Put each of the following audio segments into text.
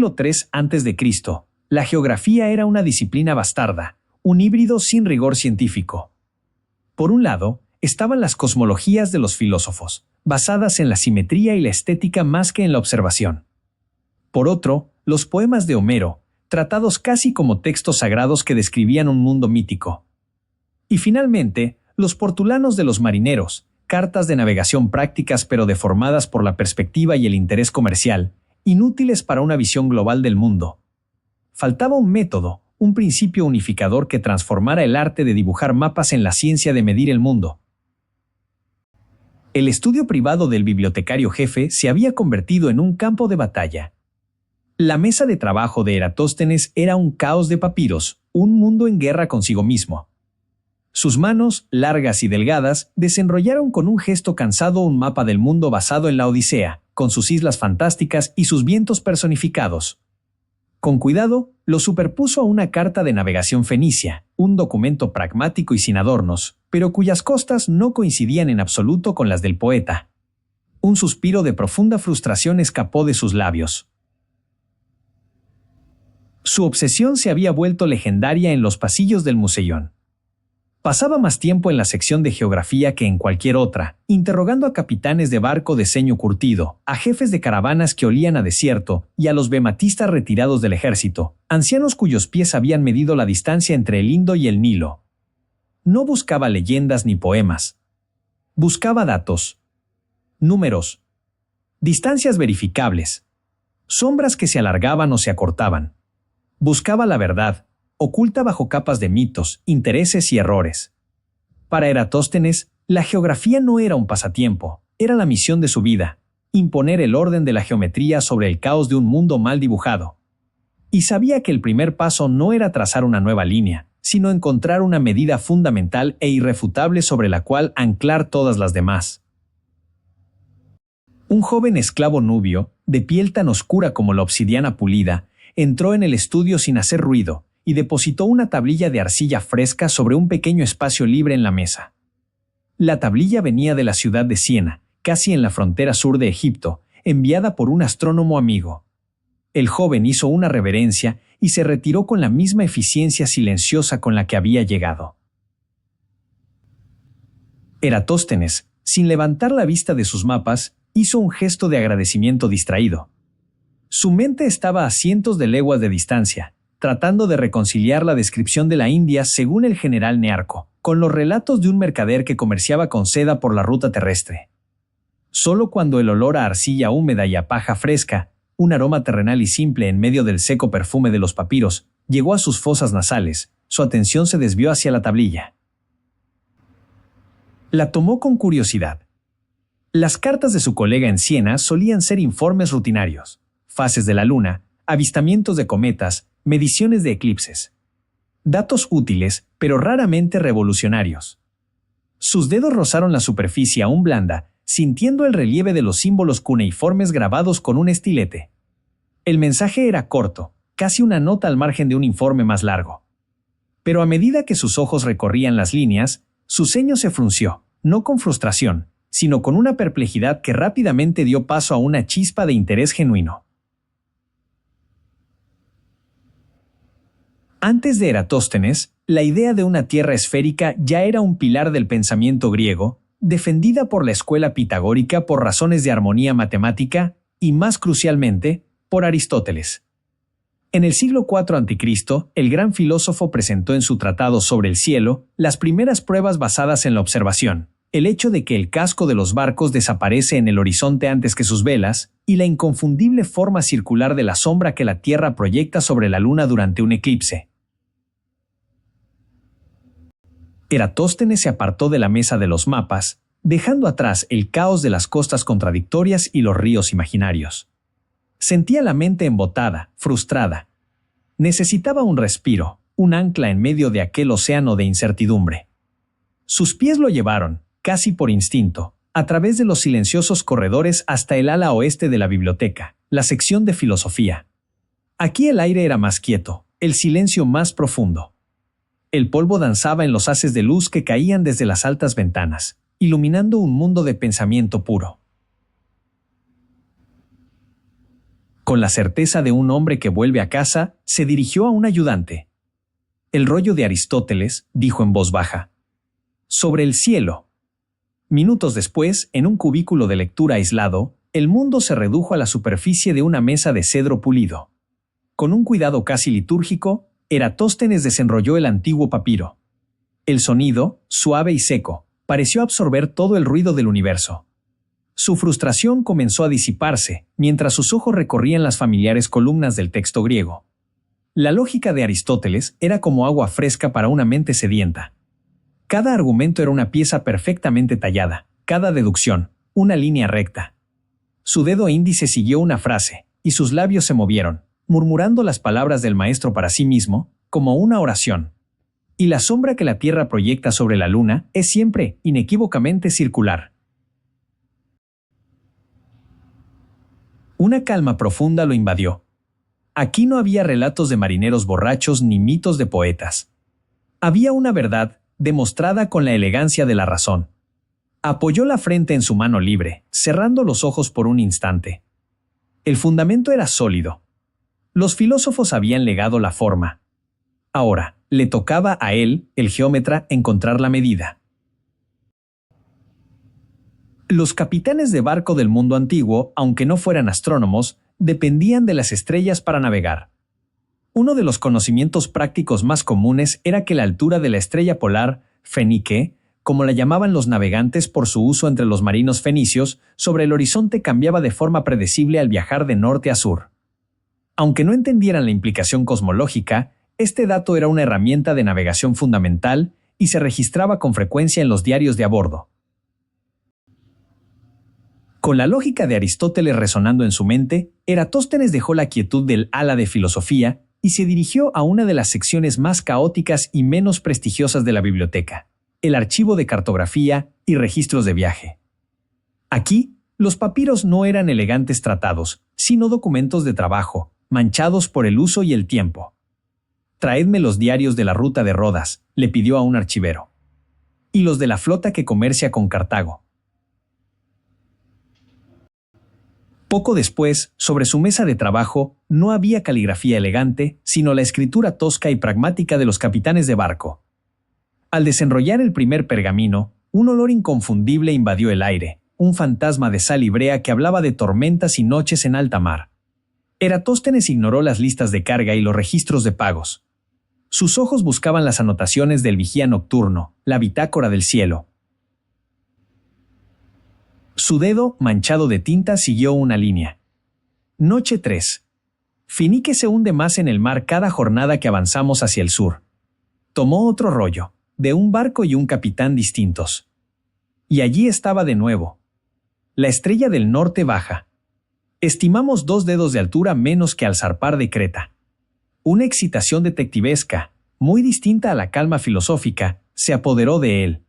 siglo III a.C., la geografía era una disciplina bastarda, un híbrido sin rigor científico. Por un lado, estaban las cosmologías de los filósofos, basadas en la simetría y la estética más que en la observación. Por otro, los poemas de Homero, tratados casi como textos sagrados que describían un mundo mítico. Y finalmente, los portulanos de los marineros, cartas de navegación prácticas pero deformadas por la perspectiva y el interés comercial, inútiles para una visión global del mundo. Faltaba un método, un principio unificador que transformara el arte de dibujar mapas en la ciencia de medir el mundo. El estudio privado del bibliotecario jefe se había convertido en un campo de batalla. La mesa de trabajo de Eratóstenes era un caos de papiros, un mundo en guerra consigo mismo. Sus manos, largas y delgadas, desenrollaron con un gesto cansado un mapa del mundo basado en la Odisea, con sus islas fantásticas y sus vientos personificados. Con cuidado, lo superpuso a una carta de navegación fenicia, un documento pragmático y sin adornos, pero cuyas costas no coincidían en absoluto con las del poeta. Un suspiro de profunda frustración escapó de sus labios. Su obsesión se había vuelto legendaria en los pasillos del Museión. Pasaba más tiempo en la sección de geografía que en cualquier otra, interrogando a capitanes de barco de ceño curtido, a jefes de caravanas que olían a desierto y a los bematistas retirados del ejército, ancianos cuyos pies habían medido la distancia entre el Indo y el Nilo. No buscaba leyendas ni poemas. Buscaba datos. Números. Distancias verificables. Sombras que se alargaban o se acortaban. Buscaba la verdad, oculta bajo capas de mitos, intereses y errores. Para Eratóstenes, la geografía no era un pasatiempo, era la misión de su vida, imponer el orden de la geometría sobre el caos de un mundo mal dibujado. Y sabía que el primer paso no era trazar una nueva línea, sino encontrar una medida fundamental e irrefutable sobre la cual anclar todas las demás. Un joven esclavo nubio, de piel tan oscura como la obsidiana pulida, entró en el estudio sin hacer ruido, y depositó una tablilla de arcilla fresca sobre un pequeño espacio libre en la mesa. La tablilla venía de la ciudad de Siena, casi en la frontera sur de Egipto, enviada por un astrónomo amigo. El joven hizo una reverencia y se retiró con la misma eficiencia silenciosa con la que había llegado. Eratóstenes, sin levantar la vista de sus mapas, hizo un gesto de agradecimiento distraído. Su mente estaba a cientos de leguas de distancia, tratando de reconciliar la descripción de la India según el general Nearco, con los relatos de un mercader que comerciaba con seda por la ruta terrestre. Solo cuando el olor a arcilla húmeda y a paja fresca, un aroma terrenal y simple en medio del seco perfume de los papiros, llegó a sus fosas nasales, su atención se desvió hacia la tablilla. La tomó con curiosidad. Las cartas de su colega en Siena solían ser informes rutinarios, fases de la luna, avistamientos de cometas, mediciones de eclipses. Datos útiles, pero raramente revolucionarios. Sus dedos rozaron la superficie aún blanda, sintiendo el relieve de los símbolos cuneiformes grabados con un estilete. El mensaje era corto, casi una nota al margen de un informe más largo. Pero a medida que sus ojos recorrían las líneas, su ceño se frunció, no con frustración, sino con una perplejidad que rápidamente dio paso a una chispa de interés genuino. Antes de Eratóstenes, la idea de una tierra esférica ya era un pilar del pensamiento griego, defendida por la escuela pitagórica por razones de armonía matemática y, más crucialmente, por Aristóteles. En el siglo IV a.C., el gran filósofo presentó en su tratado sobre el cielo las primeras pruebas basadas en la observación, el hecho de que el casco de los barcos desaparece en el horizonte antes que sus velas, y la inconfundible forma circular de la sombra que la Tierra proyecta sobre la Luna durante un eclipse. Eratóstenes se apartó de la mesa de los mapas, dejando atrás el caos de las costas contradictorias y los ríos imaginarios. Sentía la mente embotada, frustrada. Necesitaba un respiro, un ancla en medio de aquel océano de incertidumbre. Sus pies lo llevaron, casi por instinto, a través de los silenciosos corredores hasta el ala oeste de la biblioteca, la sección de filosofía. Aquí el aire era más quieto, el silencio más profundo. El polvo danzaba en los haces de luz que caían desde las altas ventanas, iluminando un mundo de pensamiento puro. Con la certeza de un hombre que vuelve a casa, se dirigió a un ayudante. El rollo de Aristóteles, dijo en voz baja. Sobre el cielo. Minutos después, en un cubículo de lectura aislado, el mundo se redujo a la superficie de una mesa de cedro pulido. Con un cuidado casi litúrgico, Eratóstenes desenrolló el antiguo papiro. El sonido, suave y seco, pareció absorber todo el ruido del universo. Su frustración comenzó a disiparse, mientras sus ojos recorrían las familiares columnas del texto griego. La lógica de Aristóteles era como agua fresca para una mente sedienta. Cada argumento era una pieza perfectamente tallada, cada deducción, una línea recta. Su dedo índice siguió una frase, y sus labios se movieron, murmurando las palabras del maestro para sí mismo, como una oración. Y la sombra que la Tierra proyecta sobre la Luna es siempre, inequívocamente circular. Una calma profunda lo invadió. Aquí no había relatos de marineros borrachos ni mitos de poetas. Había una verdad, demostrada con la elegancia de la razón. Apoyó la frente en su mano libre, cerrando los ojos por un instante. El fundamento era sólido. Los filósofos habían legado la forma. Ahora, le tocaba a él, el geómetra, encontrar la medida. Los capitanes de barco del mundo antiguo, aunque no fueran astrónomos, dependían de las estrellas para navegar. Uno de los conocimientos prácticos más comunes era que la altura de la estrella polar, fenique, como la llamaban los navegantes por su uso entre los marinos fenicios, sobre el horizonte cambiaba de forma predecible al viajar de norte a sur. Aunque no entendieran la implicación cosmológica, este dato era una herramienta de navegación fundamental y se registraba con frecuencia en los diarios de a bordo. Con la lógica de Aristóteles resonando en su mente, Eratóstenes dejó la quietud del ala de filosofía y se dirigió a una de las secciones más caóticas y menos prestigiosas de la biblioteca, el archivo de cartografía y registros de viaje. Aquí, los papiros no eran elegantes tratados, sino documentos de trabajo, manchados por el uso y el tiempo. «Traedme los diarios de la ruta de Rodas», le pidió a un archivero. «Y los de la flota que comercia con Cartago». Poco después, sobre su mesa de trabajo, no había caligrafía elegante, sino la escritura tosca y pragmática de los capitanes de barco. Al desenrollar el primer pergamino, un olor inconfundible invadió el aire, un fantasma de sal y brea que hablaba de tormentas y noches en alta mar. Eratóstenes ignoró las listas de carga y los registros de pagos. Sus ojos buscaban las anotaciones del vigía nocturno, la bitácora del cielo. Su dedo, manchado de tinta, siguió una línea. Noche 3. Finique se hunde más en el mar cada jornada que avanzamos hacia el sur. Tomó otro rollo, de un barco y un capitán distintos. Y allí estaba de nuevo. La estrella del norte baja. Estimamos 2 dedos de altura menos que al zarpar de Creta. Una excitación detectivesca, muy distinta a la calma filosófica, se apoderó de él.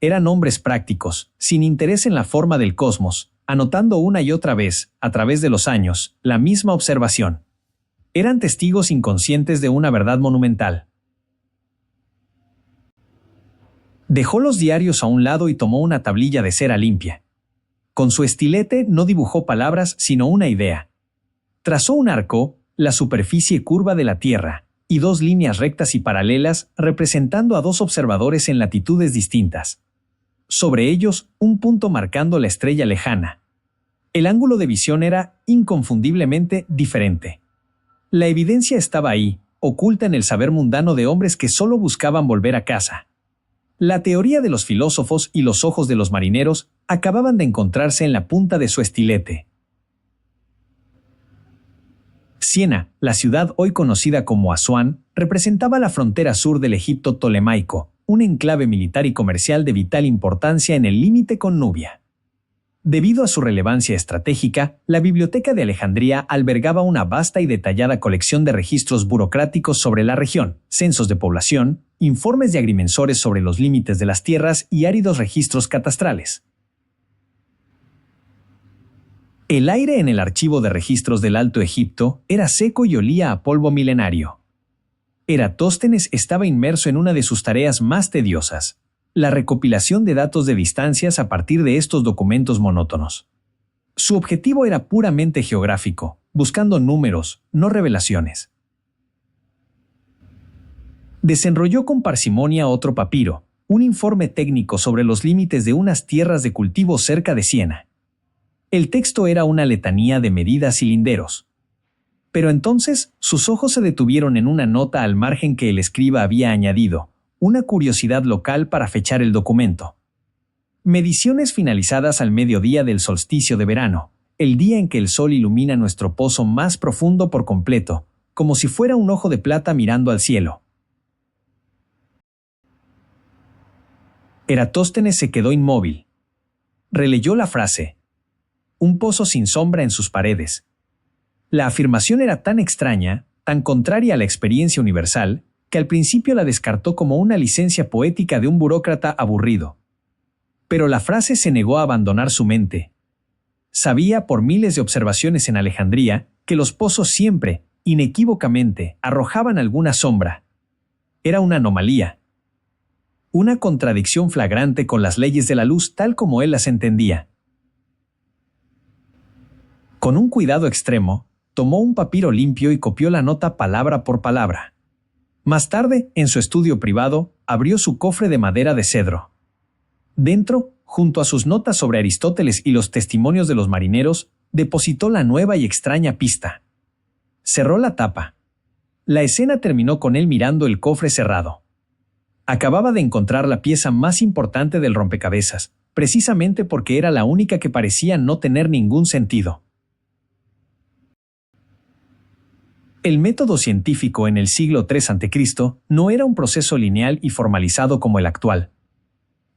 Eran hombres prácticos, sin interés en la forma del cosmos, anotando una y otra vez, a través de los años, la misma observación. Eran testigos inconscientes de una verdad monumental. Dejó los diarios a un lado y tomó una tablilla de cera limpia. Con su estilete no dibujó palabras sino una idea. Trazó un arco, la superficie curva de la Tierra, y 2 líneas rectas y paralelas representando a 2 observadores en latitudes distintas. Sobre ellos, un punto marcando la estrella lejana. El ángulo de visión era, inconfundiblemente, diferente. La evidencia estaba ahí, oculta en el saber mundano de hombres que solo buscaban volver a casa. La teoría de los filósofos y los ojos de los marineros acababan de encontrarse en la punta de su estilete. Siena, la ciudad hoy conocida como Asuán, representaba la frontera sur del Egipto tolemaico, un enclave militar y comercial de vital importancia en el límite con Nubia. Debido a su relevancia estratégica, la Biblioteca de Alejandría albergaba una vasta y detallada colección de registros burocráticos sobre la región, censos de población, informes de agrimensores sobre los límites de las tierras y áridos registros catastrales. El aire en el archivo de registros del Alto Egipto era seco y olía a polvo milenario. Eratóstenes estaba inmerso en una de sus tareas más tediosas, la recopilación de datos de distancias a partir de estos documentos monótonos. Su objetivo era puramente geográfico, buscando números, no revelaciones. Desenrolló con parsimonia otro papiro, un informe técnico sobre los límites de unas tierras de cultivo cerca de Siena. El texto era una letanía de medidas y linderos. Pero entonces sus ojos se detuvieron en una nota al margen que el escriba había añadido, una curiosidad local para fechar el documento. Mediciones finalizadas al mediodía del solsticio de verano, el día en que el sol ilumina nuestro pozo más profundo por completo, como si fuera un ojo de plata mirando al cielo. Eratóstenes se quedó inmóvil. Releyó la frase. Un pozo sin sombra en sus paredes. La afirmación era tan extraña, tan contraria a la experiencia universal, que al principio la descartó como una licencia poética de un burócrata aburrido. Pero la frase se negó a abandonar su mente. Sabía por miles de observaciones en Alejandría que los pozos siempre, inequívocamente, arrojaban alguna sombra. Era una anomalía. Una contradicción flagrante con las leyes de la luz tal como él las entendía. Con un cuidado extremo, tomó un papiro limpio y copió la nota palabra por palabra. Más tarde, en su estudio privado, abrió su cofre de madera de cedro. Dentro, junto a sus notas sobre Aristóteles y los testimonios de los marineros, depositó la nueva y extraña pista. Cerró la tapa. La escena terminó con él mirando el cofre cerrado. Acababa de encontrar la pieza más importante del rompecabezas, precisamente porque era la única que parecía no tener ningún sentido. El método científico en el siglo III a.C. no era un proceso lineal y formalizado como el actual.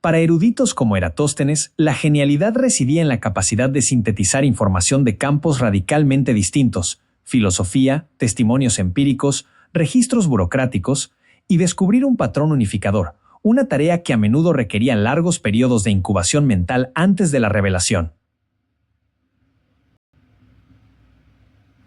Para eruditos como Eratóstenes, la genialidad residía en la capacidad de sintetizar información de campos radicalmente distintos, filosofía, testimonios empíricos, registros burocráticos, y descubrir un patrón unificador, una tarea que a menudo requería largos periodos de incubación mental antes de la revelación.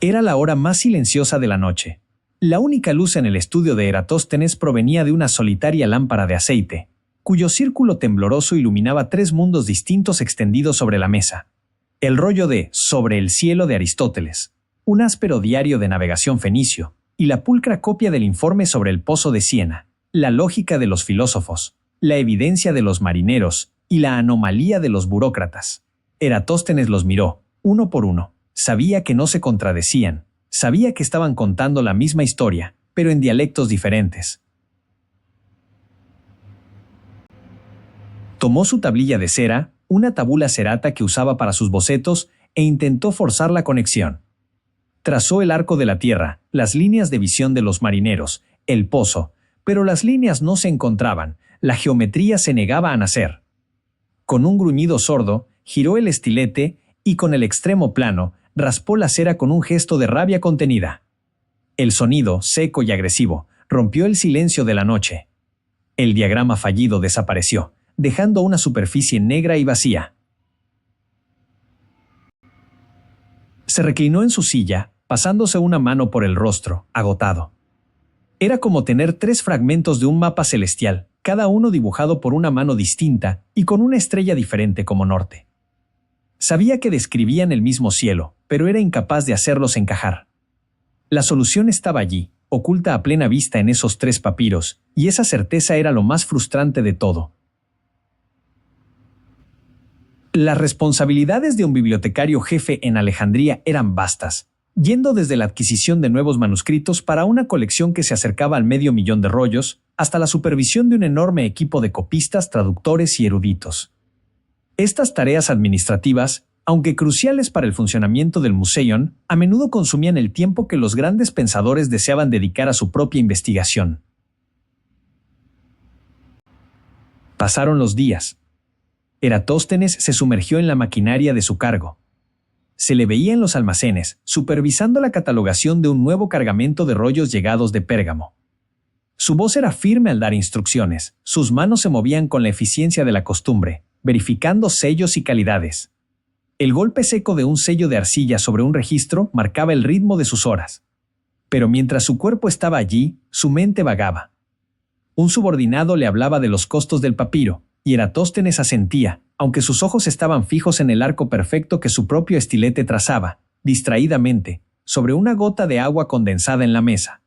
Era la hora más silenciosa de la noche. La única luz en el estudio de Eratóstenes provenía de una solitaria lámpara de aceite, cuyo círculo tembloroso iluminaba 3 mundos distintos extendidos sobre la mesa. El rollo de Sobre el cielo de Aristóteles, un áspero diario de navegación fenicio, y la pulcra copia del informe sobre el pozo de Siena, la lógica de los filósofos, la evidencia de los marineros y la anomalía de los burócratas. Eratóstenes los miró, uno por uno. Sabía que no se contradecían, sabía que estaban contando la misma historia, pero en dialectos diferentes. Tomó su tablilla de cera, una tabula cerata que usaba para sus bocetos, e intentó forzar la conexión. Trazó el arco de la tierra, las líneas de visión de los marineros, el pozo, pero las líneas no se encontraban, la geometría se negaba a nacer. Con un gruñido sordo, giró el estilete y con el extremo plano, raspó la cera con un gesto de rabia contenida. El sonido, seco y agresivo, rompió el silencio de la noche. El diagrama fallido desapareció, dejando una superficie negra y vacía. Se reclinó en su silla, pasándose una mano por el rostro, agotado. Era como tener 3 fragmentos de un mapa celestial, cada uno dibujado por una mano distinta y con una estrella diferente como norte. Sabía que describían el mismo cielo, pero era incapaz de hacerlos encajar. La solución estaba allí, oculta a plena vista en esos 3 papiros, y esa certeza era lo más frustrante de todo. Las responsabilidades de un bibliotecario jefe en Alejandría eran vastas, yendo desde la adquisición de nuevos manuscritos para una colección que se acercaba al 500.000 de rollos, hasta la supervisión de un enorme equipo de copistas, traductores y eruditos. Estas tareas administrativas, aunque cruciales para el funcionamiento del Museion, a menudo consumían el tiempo que los grandes pensadores deseaban dedicar a su propia investigación. Pasaron los días. Eratóstenes se sumergió en la maquinaria de su cargo. Se le veía en los almacenes, supervisando la catalogación de un nuevo cargamento de rollos llegados de Pérgamo. Su voz era firme al dar instrucciones, sus manos se movían con la eficiencia de la costumbre, verificando sellos y calidades. El golpe seco de un sello de arcilla sobre un registro marcaba el ritmo de sus horas. Pero mientras su cuerpo estaba allí, su mente vagaba. Un subordinado le hablaba de los costos del papiro, y Eratóstenes asentía, aunque sus ojos estaban fijos en el arco perfecto que su propio estilete trazaba, distraídamente, sobre una gota de agua condensada en la mesa.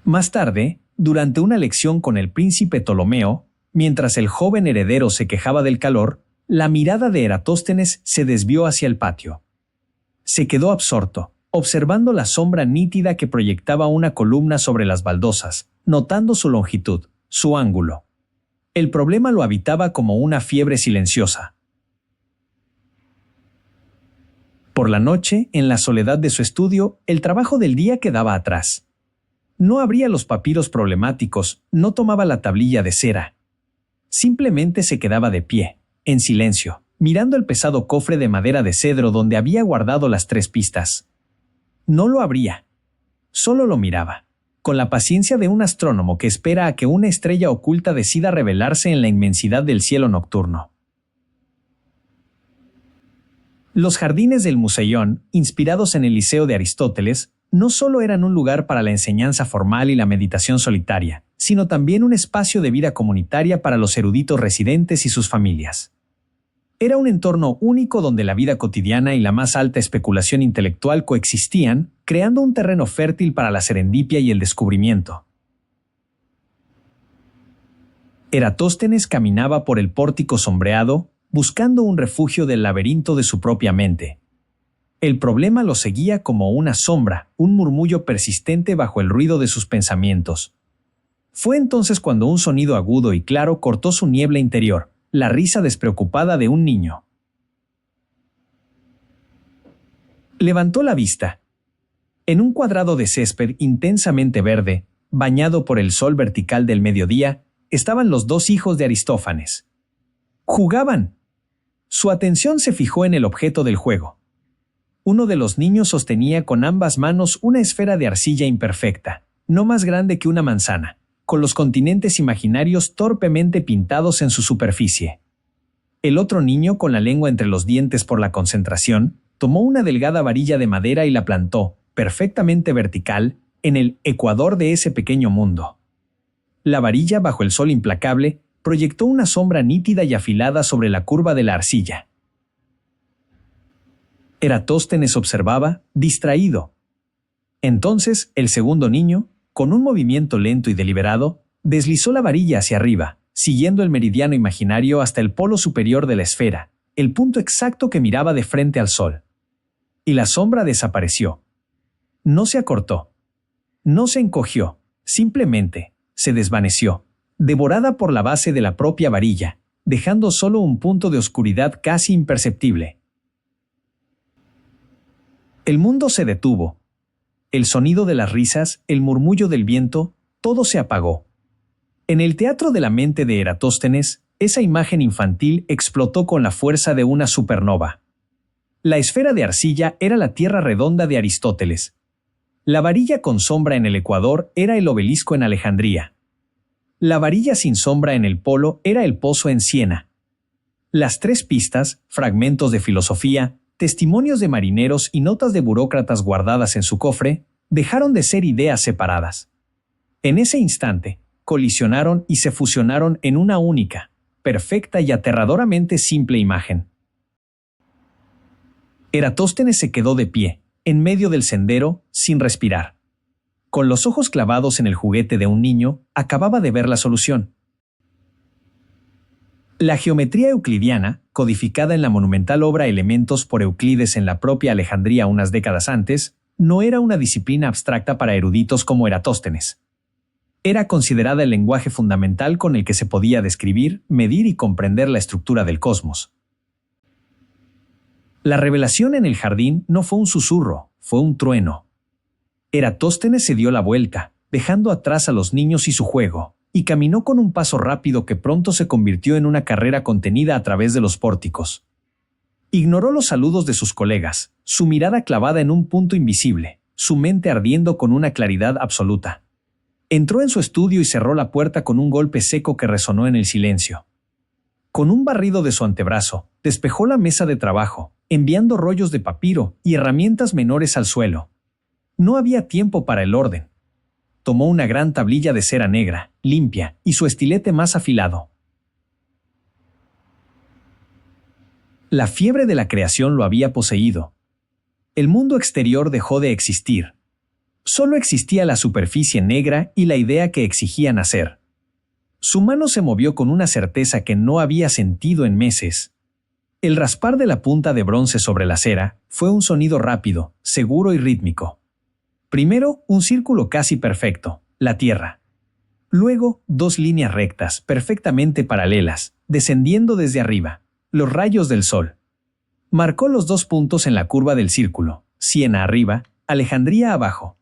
Más tarde, durante una lección con el príncipe Ptolomeo, mientras el joven heredero se quejaba del calor, la mirada de Eratóstenes se desvió hacia el patio. Se quedó absorto, observando la sombra nítida que proyectaba una columna sobre las baldosas, notando su longitud, su ángulo. El problema lo habitaba como una fiebre silenciosa. Por la noche, en la soledad de su estudio, el trabajo del día quedaba atrás. No abría los papiros problemáticos, no tomaba la tablilla de cera. Simplemente se quedaba de pie, en silencio, mirando el pesado cofre de madera de cedro donde había guardado las 3 pistas. No lo abría. Solo lo miraba, con la paciencia de un astrónomo que espera a que una estrella oculta decida revelarse en la inmensidad del cielo nocturno. Los jardines del Museión, inspirados en el Liceo de Aristóteles, no solo eran un lugar para la enseñanza formal y la meditación solitaria, sino también un espacio de vida comunitaria para los eruditos residentes y sus familias. Era un entorno único donde la vida cotidiana y la más alta especulación intelectual coexistían, creando un terreno fértil para la serendipia y el descubrimiento. Eratóstenes caminaba por el pórtico sombreado, buscando un refugio del laberinto de su propia mente. El problema lo seguía como una sombra, un murmullo persistente bajo el ruido de sus pensamientos. Fue entonces cuando un sonido agudo y claro cortó su niebla interior, la risa despreocupada de un niño. Levantó la vista. En un cuadrado de césped intensamente verde, bañado por el sol vertical del mediodía, estaban los 2 hijos de Aristófanes. Jugaban. Su atención se fijó en el objeto del juego. Uno de los niños sostenía con ambas manos una esfera de arcilla imperfecta, no más grande que una manzana, con los continentes imaginarios torpemente pintados en su superficie. El otro niño, con la lengua entre los dientes por la concentración, tomó una delgada varilla de madera y la plantó, perfectamente vertical, en el ecuador de ese pequeño mundo. La varilla, bajo el sol implacable, proyectó una sombra nítida y afilada sobre la curva de la arcilla. Eratóstenes observaba, distraído. Entonces, el segundo niño, con un movimiento lento y deliberado, deslizó la varilla hacia arriba, siguiendo el meridiano imaginario hasta el polo superior de la esfera, el punto exacto que miraba de frente al sol. Y la sombra desapareció. No se acortó. No se encogió, simplemente se desvaneció, devorada por la base de la propia varilla, dejando solo un punto de oscuridad casi imperceptible. El mundo se detuvo. El sonido de las risas, el murmullo del viento, todo se apagó. En el teatro de la mente de Eratóstenes, esa imagen infantil explotó con la fuerza de una supernova. La esfera de arcilla era la tierra redonda de Aristóteles. La varilla con sombra en el ecuador era el obelisco en Alejandría. La varilla sin sombra en el polo era el pozo en Siena. Las 3 pistas, fragmentos de filosofía, testimonios de marineros y notas de burócratas guardadas en su cofre, dejaron de ser ideas separadas. En ese instante, colisionaron y se fusionaron en una única, perfecta y aterradoramente simple imagen. Eratóstenes se quedó de pie, en medio del sendero, sin respirar. Con los ojos clavados en el juguete de un niño, acababa de ver la solución. La geometría euclidiana, codificada en la monumental obra Elementos por Euclides en la propia Alejandría unas décadas antes, no era una disciplina abstracta para eruditos como Eratóstenes. Era considerada el lenguaje fundamental con el que se podía describir, medir y comprender la estructura del cosmos. La revelación en el jardín no fue un susurro, fue un trueno. Eratóstenes se dio la vuelta, dejando atrás a los niños y su juego, y caminó con un paso rápido que pronto se convirtió en una carrera contenida a través de los pórticos. Ignoró los saludos de sus colegas, su mirada clavada en un punto invisible, su mente ardiendo con una claridad absoluta. Entró en su estudio y cerró la puerta con un golpe seco que resonó en el silencio. Con un barrido de su antebrazo, despejó la mesa de trabajo, enviando rollos de papiro y herramientas menores al suelo. No había tiempo para el orden. Tomó una gran tablilla de cera negra, limpia, y su estilete más afilado. La fiebre de la creación lo había poseído. El mundo exterior dejó de existir. Solo existía la superficie negra y la idea que exigía nacer. Su mano se movió con una certeza que no había sentido en meses. El raspar de la punta de bronce sobre la cera fue un sonido rápido, seguro y rítmico. Primero, un círculo casi perfecto, la Tierra. Luego, dos líneas rectas, perfectamente paralelas, descendiendo desde arriba, los rayos del sol. Marcó los dos puntos en la curva del círculo, Siena arriba, Alejandría abajo.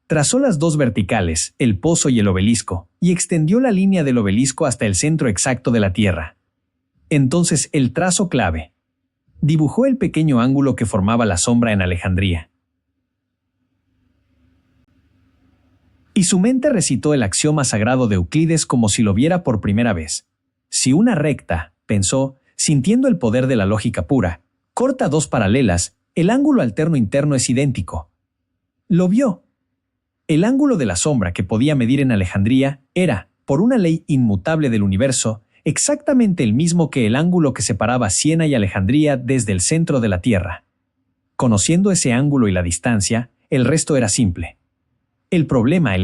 Trazó las dos verticales, el pozo y el obelisco, y extendió la línea del obelisco hasta el centro exacto de la Tierra. Entonces el trazo clave. Dibujó el pequeño ángulo que formaba la sombra en Alejandría. Y su mente recitó el axioma sagrado de Euclides como si lo viera por primera vez. Si una recta, pensó, sintiendo el poder de la lógica pura, corta dos paralelas, el ángulo alterno interno es idéntico. Lo vio. El ángulo de la sombra que podía medir en Alejandría era, por una ley inmutable del universo, exactamente el mismo que el ángulo que separaba Siena y Alejandría desde el centro de la Tierra. Conociendo ese ángulo y la distancia, el resto era simple. El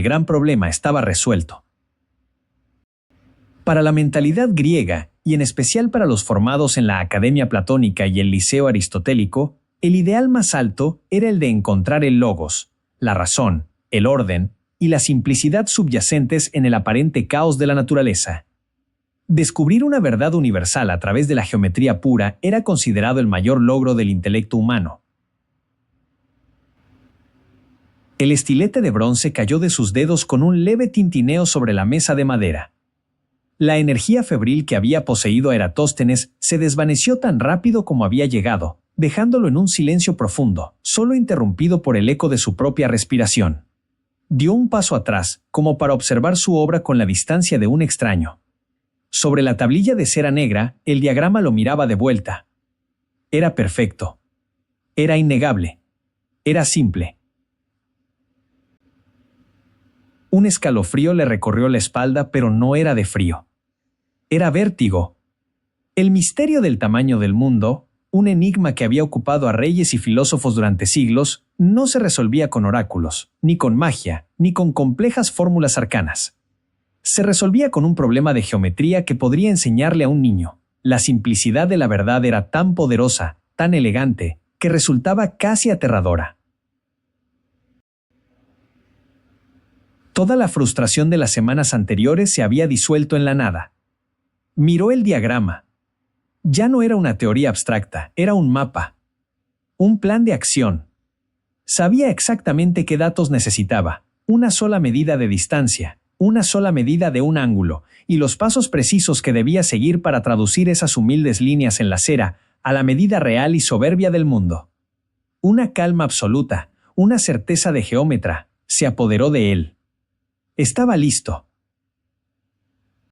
gran problema, estaba resuelto. Para la mentalidad griega, y en especial para los formados en la Academia Platónica y el Liceo Aristotélico, el ideal más alto era el de encontrar el logos, la razón, el orden y la simplicidad subyacentes en el aparente caos de la naturaleza. Descubrir una verdad universal a través de la geometría pura era considerado el mayor logro del intelecto humano. El estilete de bronce cayó de sus dedos con un leve tintineo sobre la mesa de madera. La energía febril que había poseído a Eratóstenes se desvaneció tan rápido como había llegado, dejándolo en un silencio profundo, solo interrumpido por el eco de su propia respiración. Dio un paso atrás, como para observar su obra con la distancia de un extraño. Sobre la tablilla de cera negra, el diagrama lo miraba de vuelta. Era perfecto. Era innegable. Era simple. Un escalofrío le recorrió la espalda, pero no era de frío. Era vértigo. El misterio del tamaño del mundo, un enigma que había ocupado a reyes y filósofos durante siglos, no se resolvía con oráculos, ni con magia, ni con complejas fórmulas arcanas. Se resolvía con un problema de geometría que podría enseñarle a un niño. La simplicidad de la verdad era tan poderosa, tan elegante, que resultaba casi aterradora. Toda la frustración de las semanas anteriores se había disuelto en la nada. Miró el diagrama. Ya no era una teoría abstracta, era un mapa. Un plan de acción. Sabía exactamente qué datos necesitaba, una sola medida de distancia, una sola medida de un ángulo, y los pasos precisos que debía seguir para traducir esas humildes líneas en la cera a la medida real y soberbia del mundo. Una calma absoluta, una certeza de geómetra, se apoderó de él. Estaba listo.